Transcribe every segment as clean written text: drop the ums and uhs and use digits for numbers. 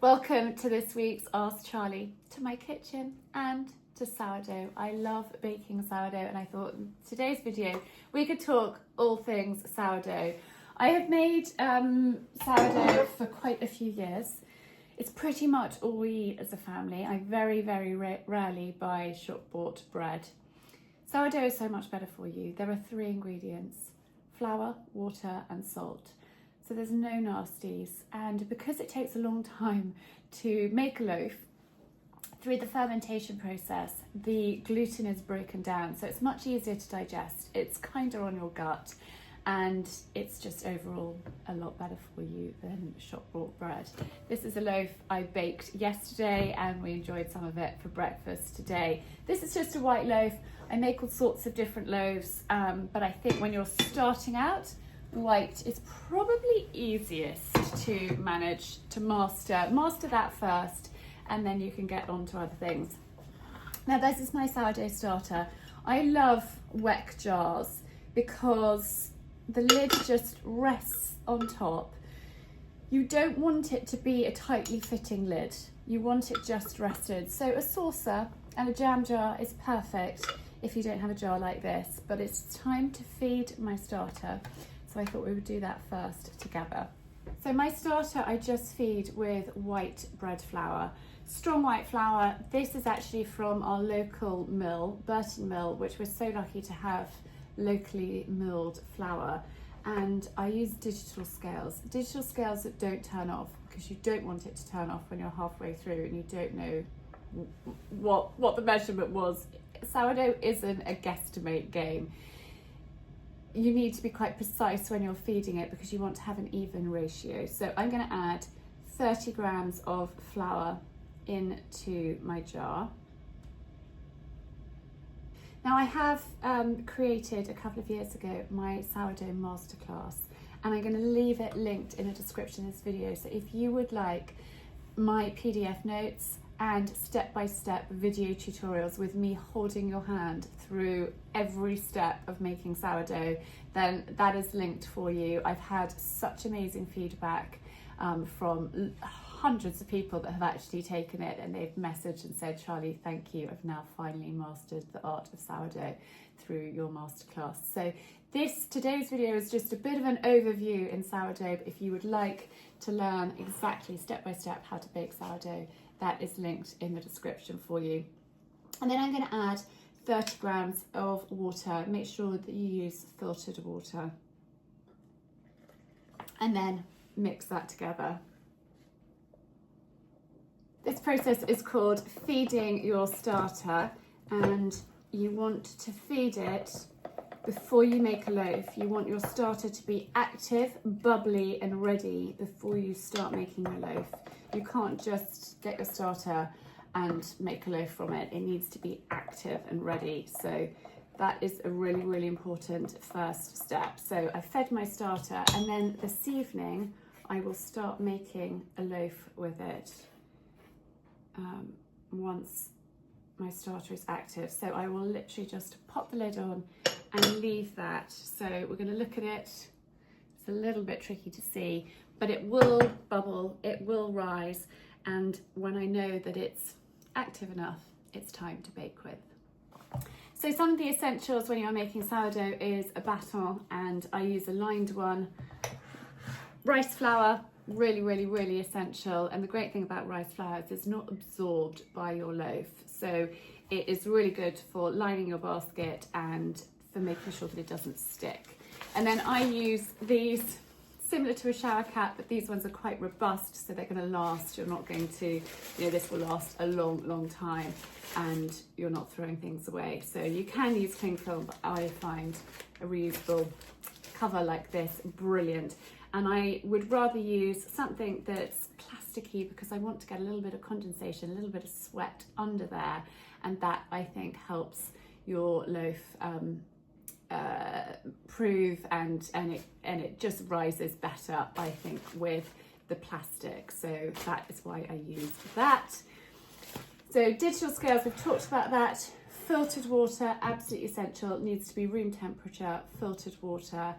Welcome to this week's Ask Charlie, to my kitchen and to sourdough. I love baking sourdough and I thought in today's video we could talk all things sourdough. I have made sourdough for quite a few years. It's pretty much all we eat as a family. I very rarely buy shop-bought bread. Sourdough is so much better for you. There are 3 ingredients: flour, water and salt. So there's no nasties, and because it takes a long time to make a loaf, through the fermentation process the gluten is broken down, so it's much easier to digest. It's kinder on your gut and it's just overall a lot better for you than shop-bought bread. This is a loaf I baked yesterday and we enjoyed some of it for breakfast today. This is just a white loaf. I make all sorts of different loaves, but I think when you're starting out, white is probably easiest to manage, to master that first, and then you can get on to other things. Now this is my sourdough starter. I love weck jars because the lid just rests on top. You don't want it to be a tightly fitting lid, you want it just rested. So a saucer and a jam jar is perfect if you don't have a jar like this, but it's time to feed my starter. So I thought we would do that first together. So my starter I just feed with white bread flour, strong white flour. This is actually from our local mill, Burton Mill, which we're so lucky to have locally milled flour. And I use digital scales that don't turn off, because you don't want it to turn off when you're halfway through and you don't know what the measurement was. Sourdough isn't a guesstimate game. You need to be quite precise when you're feeding it because you want to have an even ratio. So I'm going to add 30 grams of flour into my jar. Now I have created a couple of years ago my Sourdough Masterclass, and I'm going to leave it linked in the description of this video. So if you would like my PDF notes and step-by-step video tutorials with me holding your hand through every step of making sourdough, then that is linked for you. I've had such amazing feedback from hundreds of people that have actually taken it, and they've messaged and said, Charlie, thank you, I've now finally mastered the art of sourdough through your masterclass. So today's video is just a bit of an overview in sourdough, but if you would like to learn exactly step-by-step how to bake sourdough, that is linked in the description for you. And then I'm going to add 30 grams of water. Make sure that you use filtered water. And then mix that together. This process is called feeding your starter, and you want to feed it before you make a loaf. You want your starter to be active, bubbly and ready before you start making your loaf. You can't just get your starter and make a loaf from it. It needs to be active and ready. So that is a really important first step. So I fed my starter, and then this evening I will start making a loaf with it once my starter is active. So I will literally just pop the lid on and leave that. So we're going to look at it. It's a little bit tricky to see, but it will bubble, it will rise, and when I know that it's active enough, it's time to bake with. So some of the essentials when you're making sourdough is a baton, and I use a lined one. Rice flour, really essential, and the great thing about rice flour is it's not absorbed by your loaf, so it is really good for lining your basket and for making sure that it doesn't stick. And then I use these, similar to a shower cap, but these ones are quite robust, so they're going to last. You're not going to, this will last a long time, and you're not throwing things away. So you can use cling film, but I find a reusable cover like this brilliant. And I would rather use something that's plasticky because I want to get a little bit of condensation, a little bit of sweat under there, and that I think helps your loaf prove and it just rises better, I think, with the plastic. So that is why I use that. So digital scales, we've talked about that. Filtered water, absolutely essential. It needs to be room temperature filtered water.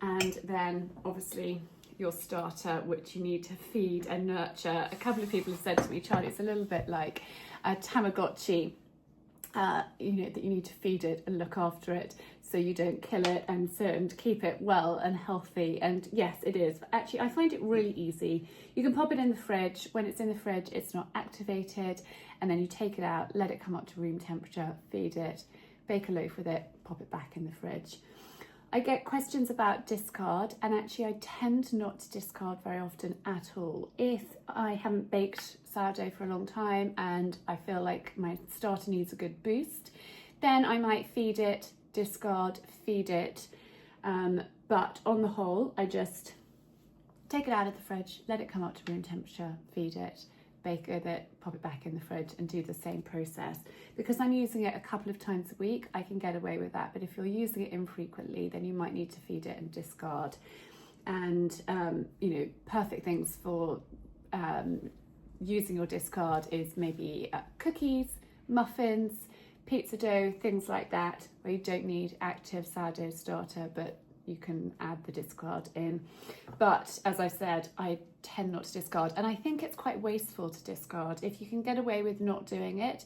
And then obviously your starter, which you need to feed and nurture. A couple of people have said to me, Charlie, it's a little bit like a Tamagotchi, you know, that you need to feed it and look after it so you don't kill it and keep it well and healthy. And yes, it is. Actually, I find it really easy. You can pop it in the fridge. When it's in the fridge, it's not activated, and then you take it out, let it come up to room temperature, feed it, bake a loaf with it, pop it back in the fridge. I get questions about discard, and actually I tend not to discard very often at all. If I haven't baked sourdough for a long time and I feel like my starter needs a good boost, then I might feed it, discard, feed it. But on the whole, I just take it out of the fridge, let it come up to room temperature, feed it, bake with it, pop it back in the fridge, and do the same process. Because I'm using it a couple of times a week, I can get away with that. But if you're using it infrequently, then you might need to feed it and discard. And you know, perfect things for using your discard is maybe cookies, muffins, pizza dough, things like that, where you don't need active sourdough starter, but you can add the discard in. But as I said, I tend not to discard, and I think it's quite wasteful to discard. If you can get away with not doing it,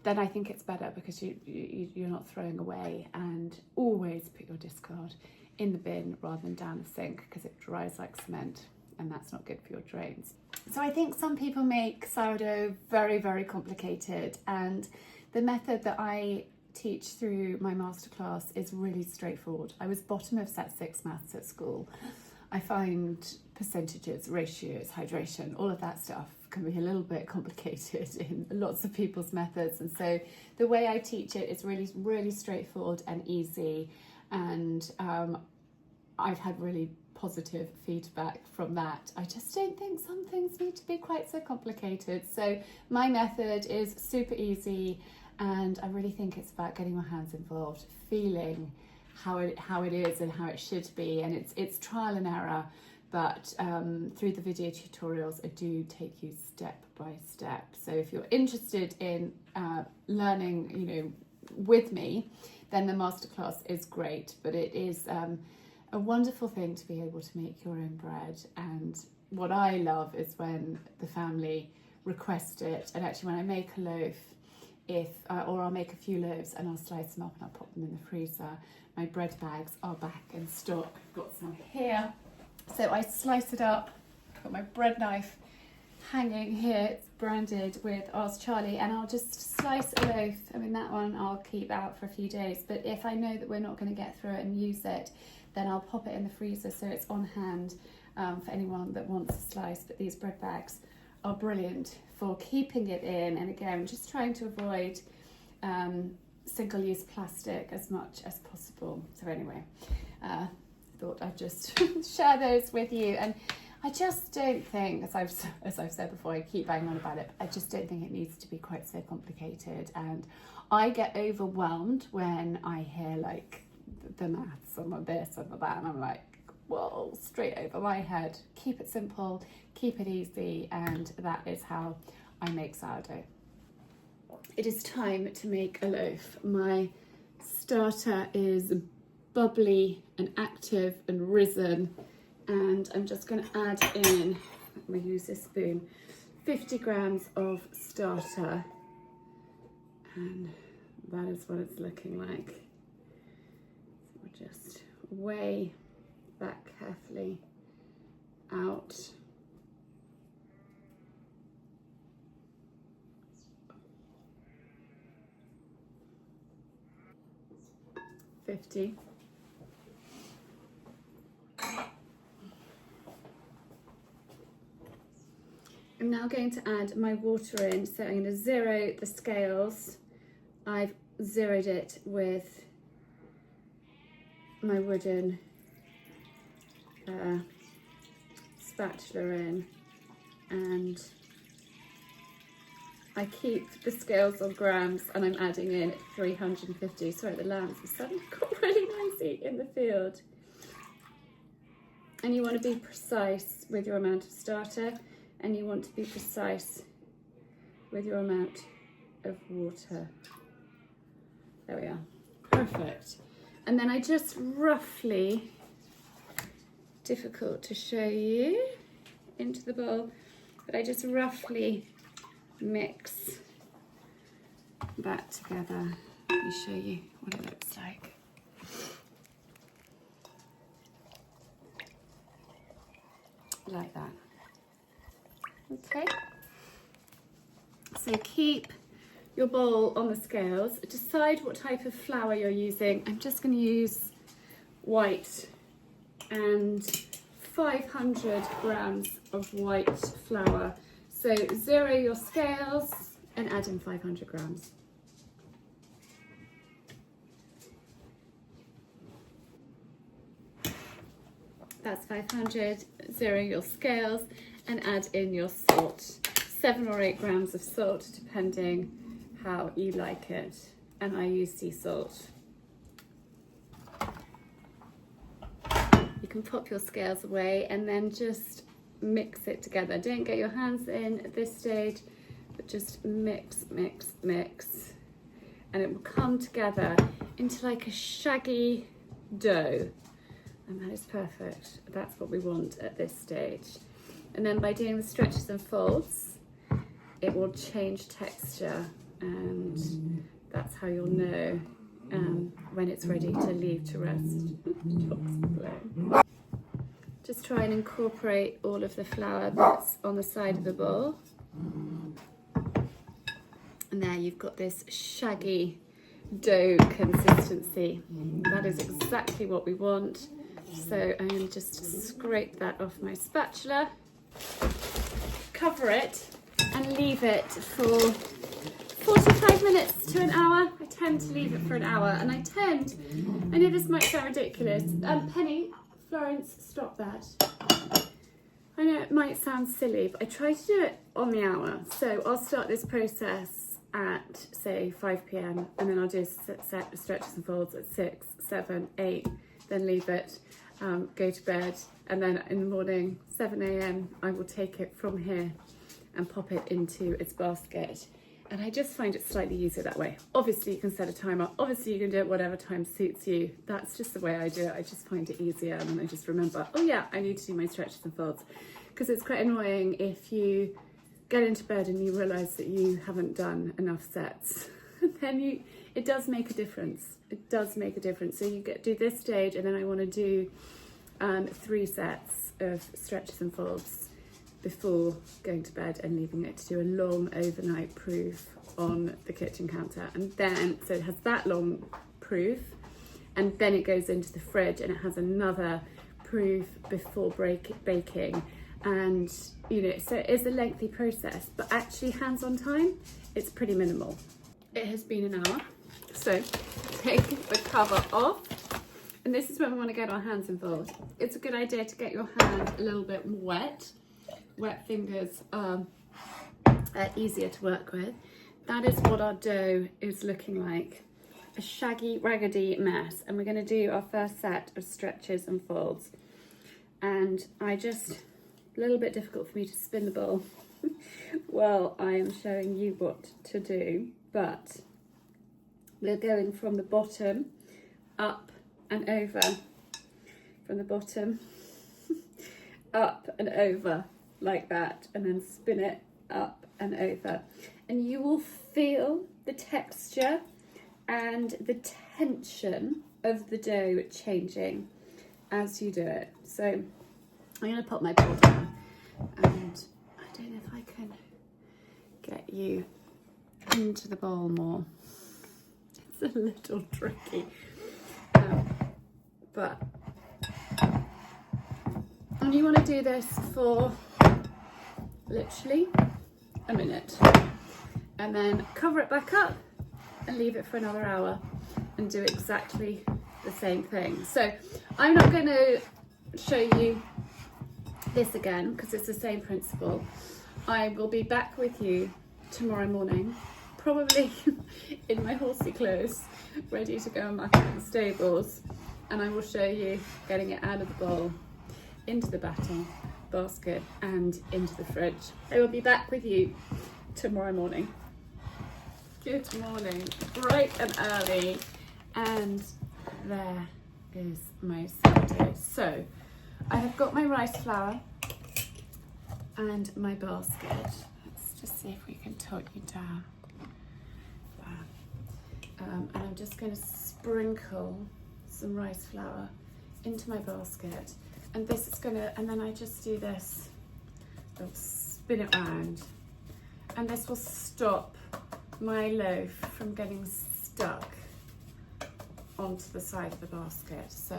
then I think it's better, because you're not throwing away. And always put your discard in the bin rather than down the sink, because it dries like cement, and that's not good for your drains. So I think some people make sourdough very, very complicated, and the method that I teach through my masterclass is really straightforward. I was bottom of set 6 maths at school. I find percentages, ratios, hydration, all of that stuff can be a little bit complicated in lots of people's methods. And so the way I teach it is really, really straightforward and easy. And I've had really positive feedback from that. I just don't think some things need to be quite so complicated. So my method is super easy, and I really think it's about getting my hands involved, feeling how it is and how it should be. And it's trial and error, but through the video tutorials, I do take you step by step. So if you're interested in learning, you know, with me, then the masterclass is great. But it is a wonderful thing to be able to make your own bread. And what I love is when the family request it. And actually, when I make a loaf, or I'll make a few loaves and I'll slice them up and I'll pop them in the freezer, my bread bags are back in stock. I've got some here. So I slice it up, I've got my bread knife hanging here, it's branded with Ask Charlie, and I'll just slice a loaf. I mean, that one I'll keep out for a few days, but if I know that we're not going to get through it and use it, then I'll pop it in the freezer so it's on hand for anyone that wants a slice. But these bread bags are brilliant for keeping it in, and again, just trying to avoid single-use plastic as much as possible. So anyway, thought I'd just share those with you. And I just don't think, as I've said before, I keep banging on about it, I just don't think it needs to be quite so complicated. And I get overwhelmed when I hear like the maths and this and that, and I'm like, whoa, straight over my head. Keep it simple, keep it easy, and that is how I make sourdough. It is time to make a loaf. My starter is bubbly and active and risen, and I'm just going to add in, let me use this spoon, 50 grams of starter, and that is what it's looking like. So we'll just weigh that carefully out. I'm now going to add my water in, so I'm going to zero the scales. I've zeroed it with my wooden spatula in, and I keep the scales on grams, and I'm adding in 350. Sorry, the lambs have suddenly got really noisy in the field. And you want to be precise with your amount of starter, and you want to be precise with your amount of water. There we are, perfect. And then I just roughly difficult to show you into the bowl, but I just roughly mix that together. Let me show you what it looks like. Like that. Okay. So keep your bowl on the scales. Decide what type of flour you're using. I'm just going to use white and 500 grams of white flour. So zero your scales and add in 500 grams. That's 500, zero your scales and add in your salt. 7 or 8 grams of salt depending how you like it. And I use sea salt. You can pop your scales away and then just mix it together. Don't get your hands in at this stage, but just mix, mix, mix. And it will come together into like a shaggy dough. And that is perfect. That's what we want at this stage. And then by doing the stretches and folds, it will change texture, and that's how you'll know when it's ready to leave to rest. Just try and incorporate all of the flour that's on the side of the bowl. And there you've got this shaggy dough consistency. That is exactly what we want. So I'm going to just scrape that off my spatula, cover it and leave it for 45 minutes to an hour. I tend to leave it for an hour, and I know this might sound ridiculous. Penny, Florence, stop that. I know it might sound silly, but I try to do it on the hour. So I'll start this process at say 5 p.m. and then I'll do stretches and folds at 6, 7, 8, then leave it, go to bed, and then in the morning, 7 a.m, I will take it from here and pop it into its basket. And I just find it slightly easier that way. Obviously you can set a timer, obviously you can do it whatever time suits you. That's just the way I do it. I just find it easier, and then I just remember, oh yeah, I need to do my stretches and folds. Because it's quite annoying if you get into bed and you realise that you haven't done enough sets. Then it does make a difference. It does make a difference. So you do this stage, and then I want to do 3 sets of stretches and folds before going to bed and leaving it to do a long overnight proof on the kitchen counter. And then, so it has that long proof, and then it goes into the fridge and it has another proof before baking. And you know, so it's a lengthy process, but actually hands-on time, it's pretty minimal. It has been an hour, so take the cover off. And this is when we want to get our hands involved. It's a good idea to get your hand a little bit wet. Wet fingers are easier to work with. That is what our dough is looking like. A shaggy, raggedy mess. And we're going to do our first set of stretches and folds. And a little bit difficult for me to spin the bowl while I am showing you what to do. But we're going from the bottom up and over. From the bottom up and over. Like that, and then spin it up and over, and you will feel the texture and the tension of the dough changing as you do it. So I'm going to pop my bowl down, and I don't know if I can get you into the bowl more. It's a little tricky, but and you want to do this for literally a minute, and then cover it back up and leave it for another hour and do exactly the same thing. So I'm not going to show you this again because it's the same principle. I will be back with you tomorrow morning, probably in my horsey clothes, ready to go and muck at the stables, and I will show you getting it out of the bowl, into the batter basket and into the fridge. I will be back with you tomorrow morning. Good morning, bright and early, and there is my sourdough. So I have got my rice flour and my basket. Let's just see if we can tilt you down. And I'm just going to sprinkle some rice flour into my basket, and this is going to, and then I just do this, I'll spin it around, and this will stop my loaf from getting stuck onto the side of the basket. So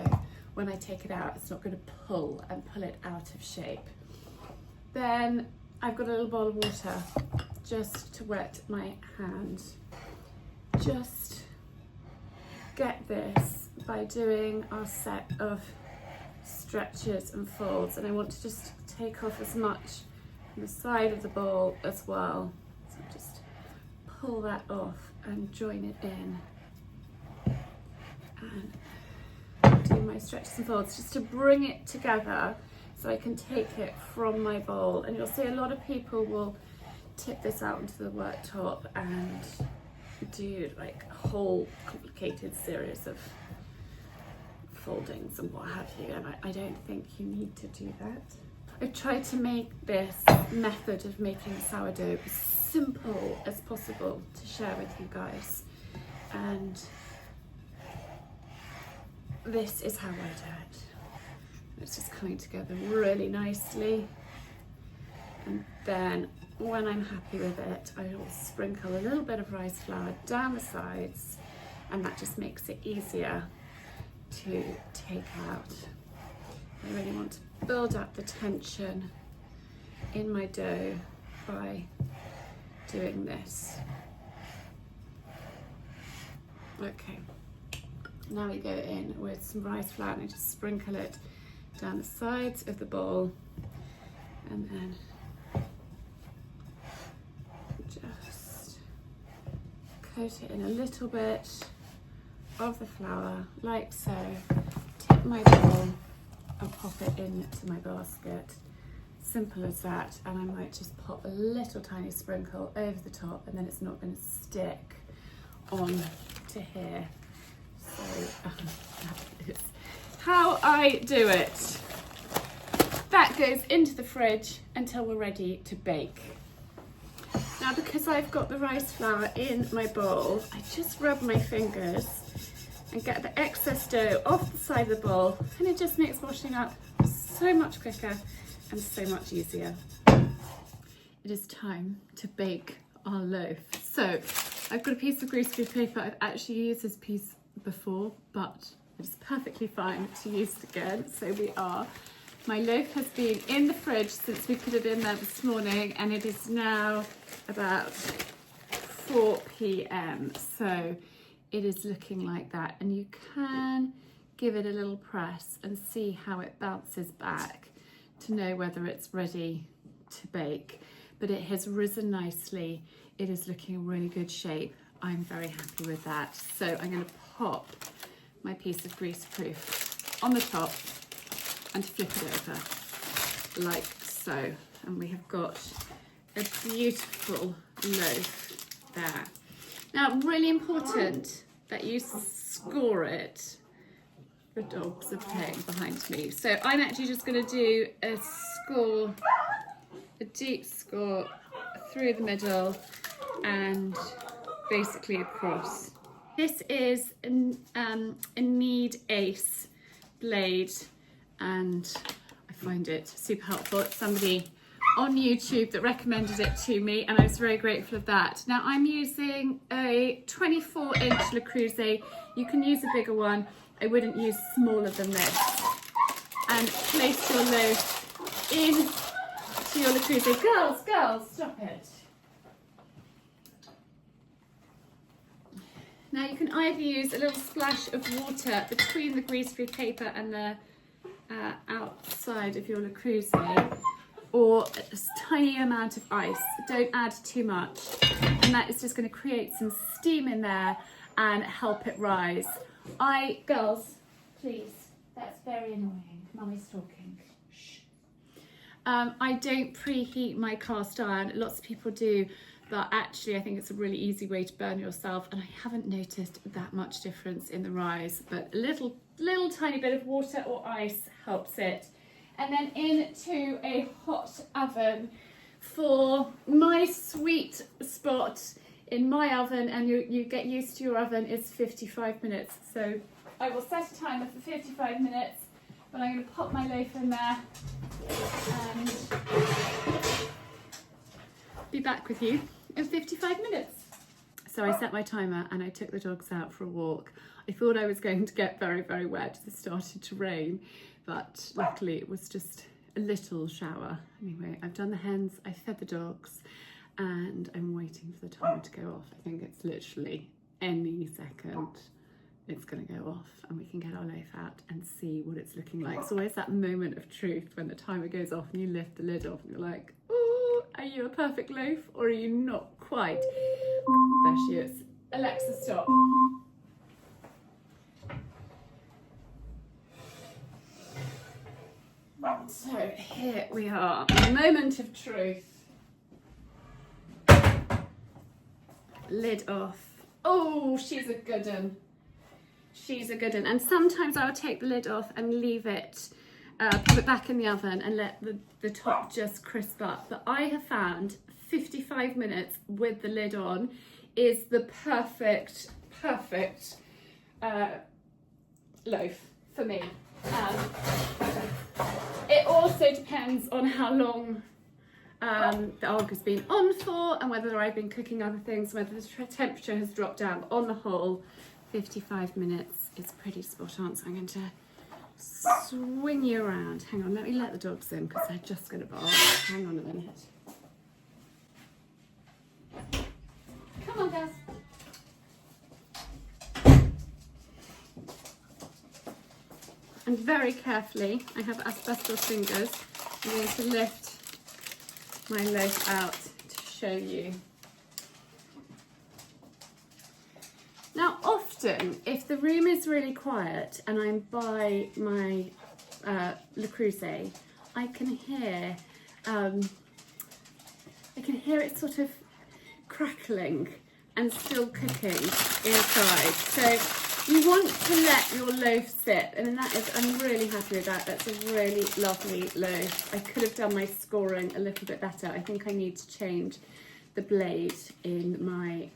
when I take it out, it's not going to pull it out of shape. Then I've got a little bowl of water just to wet my hand. Just get this by doing our set of stretches and folds, and I want to just take off as much from the side of the bowl as well. So just pull that off and join it in and do my stretches and folds just to bring it together so I can take it from my bowl. And you'll see a lot of people will tip this out into the worktop and do like a whole complicated series of foldings and what have you, and I don't think you need to do that. I've tried to make this method of making sourdough as simple as possible to share with you guys, and this is how I do it. It's just coming together really nicely, and then when I'm happy with it, I will sprinkle a little bit of rice flour down the sides, and that just makes it easier to take out. I really want to build up the tension in my dough by doing this. Okay, now we go in with some rice flour and I just sprinkle it down the sides of the bowl, and then just coat it in a little bit of the flour, like so. Tip my bowl and pop it into my basket. Simple as that. And I might just pop a little tiny sprinkle over the top, and then it's not going to stick on to here. So that is how I do it. That goes into the fridge until we're ready to bake. Now, because I've got the rice flour in my bowl, I just rub my fingers and get the excess dough off the side of the bowl, and it just makes washing up so much quicker and so much easier. It is time to bake our loaf. So I've got a piece of greaseproof paper. I've actually used this piece before, but it's perfectly fine to use it again. So we are. My loaf has been in the fridge since we put it in there this morning, and it is now about 4 p.m. So it is looking like that, and you can give it a little press and see how it bounces back to know whether it's ready to bake. But it has risen nicely. It is looking in really good shape. I'm very happy with that. So I'm going to pop my piece of greaseproof on the top and flip it over like so. And we have got a beautiful loaf there. Now, really important that you score it. The dogs are playing behind me. So I'm actually just going to do a score, a deep score through the middle and basically across. This is a Need Ace blade, and I find it super helpful. It's somebody on YouTube that recommended it to me, and I was very grateful of that. Now I'm using a 24-inch Le Creuset. You can use a bigger one. I wouldn't use smaller than this. And place your loaf into your Le Creuset. Girls, stop it. Now you can either use a little splash of water between the greaseproof paper and the outside of your Le Creuset, or a tiny amount of ice. Don't add too much, and that is just going to create some steam in there and help it rise. Girls, please, that's very annoying. Mummy's talking. Shh. I don't preheat my cast iron. Lots of people do, but actually I think it's a really easy way to burn yourself, and I haven't noticed that much difference in the rise, but a little tiny bit of water or ice helps it. and then into a hot oven for my sweet spot in my oven, and you get used to your oven, is 55 minutes. So I will set a timer for 55 minutes, but I'm going to pop my loaf in there and be back with you in 55 minutes. So I set my timer and I took the dogs out for a walk. I thought I was going to get very, very wet as it started to rain, but luckily it was just a little shower. Anyway, I've done the hens, I fed the dogs, and I'm waiting for the timer to go off. I think it's literally any second it's going to go off and we can get our loaf out and see what it's looking like. It's always that moment of truth when the timer goes off and you lift the lid off and you're like, oh, are you a perfect loaf or are you not quite? There she is. Alexa, stop. So here we are, moment of truth. Lid off. Oh, she's a good one. She's a good one. And sometimes I'll take the lid off and leave it, put it back in the oven and let the top just crisp up. But I have found 55 minutes with the lid on is the perfect loaf for me. It also depends on how long the OG has been on for and whether I've been cooking other things, whether the temperature has dropped down. But on the whole, 55 minutes is pretty spot on. So I'm going to swing you around. Hang on, let me let the dogs in because they're just going to bark. Hang on a minute. Come on, guys. And very carefully, I have asbestos fingers, I'm going to lift my loaf out to show you. Now often, if the room is really quiet and I'm by my Le Creuset, I can hear it sort of crackling and still cooking inside. So you want to let your loaf sit, and I'm really happy with that. That's a really lovely loaf. I could have done my scoring a little bit better. I think I need to change the blade in my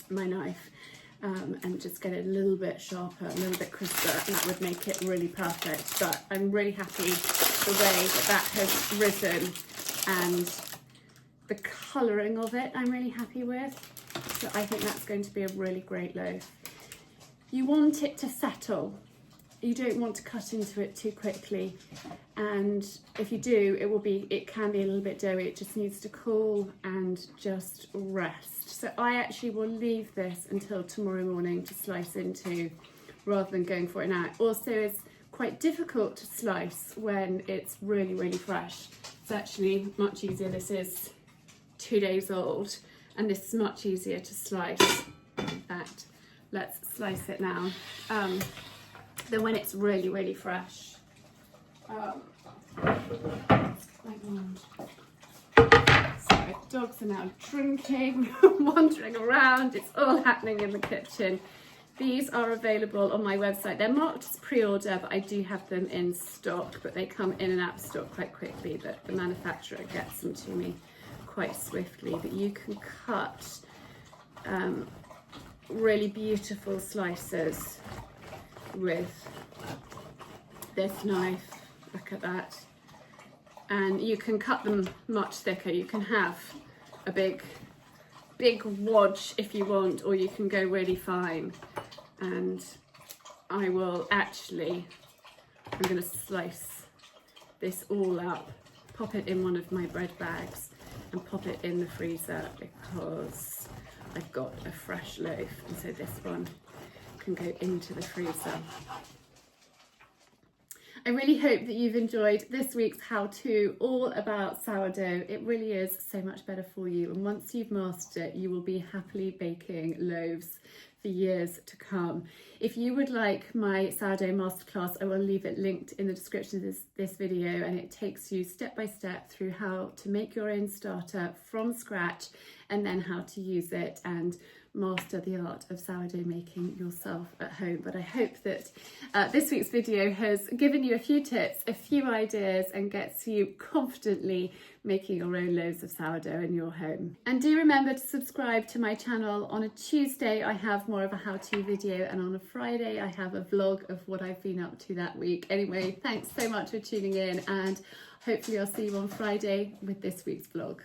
my knife and just get it a little bit sharper, a little bit crisper, and that would make it really perfect. But I'm really happy the way that has risen, and the colouring of it I'm really happy with. So I think that's going to be a really great loaf. You want it to settle. You don't want to cut into it too quickly. And if you do, it can be a little bit doughy. It just needs to cool and just rest. So I actually will leave this until tomorrow morning to slice into rather than going for it now. It also is quite difficult to slice when it's really, really fresh. It's actually much easier. This is 2 days old. And this is much easier to slice. In fact, let's slice it now. Than when it's really, really fresh. So dogs are now drinking, wandering around. It's all happening in the kitchen. These are available on my website. They're marked as pre-order, but I do have them in stock, but they come in and out of stock quite quickly. But the manufacturer gets them to me quite swiftly. But you can cut really beautiful slices with this knife. Look at that. And you can cut them much thicker. You can have a big wodge if you want, or you can go really fine. And I will actually, I'm going to slice this all up, pop it in one of my bread bags and pop it in the freezer because I've got a fresh loaf, and so this one can go into the freezer. I really hope that you've enjoyed this week's how-to all about sourdough. It really is so much better for you, and once you've mastered it, you will be happily baking loaves for years to come. If you would like my sourdough masterclass, I will leave it linked in the description of this video, and it takes you step by step through how to make your own starter from scratch and then how to use it and master the art of sourdough making yourself at home. But I hope that this week's video has given you a few tips, a few ideas, and gets you confidently making your own loaves of sourdough in your home. And do remember to subscribe to my channel. On a Tuesday I have more of a how-to video, and on a Friday I have a vlog of what I've been up to that week. Anyway, thanks so much for tuning in, and hopefully I'll see you on Friday with this week's vlog.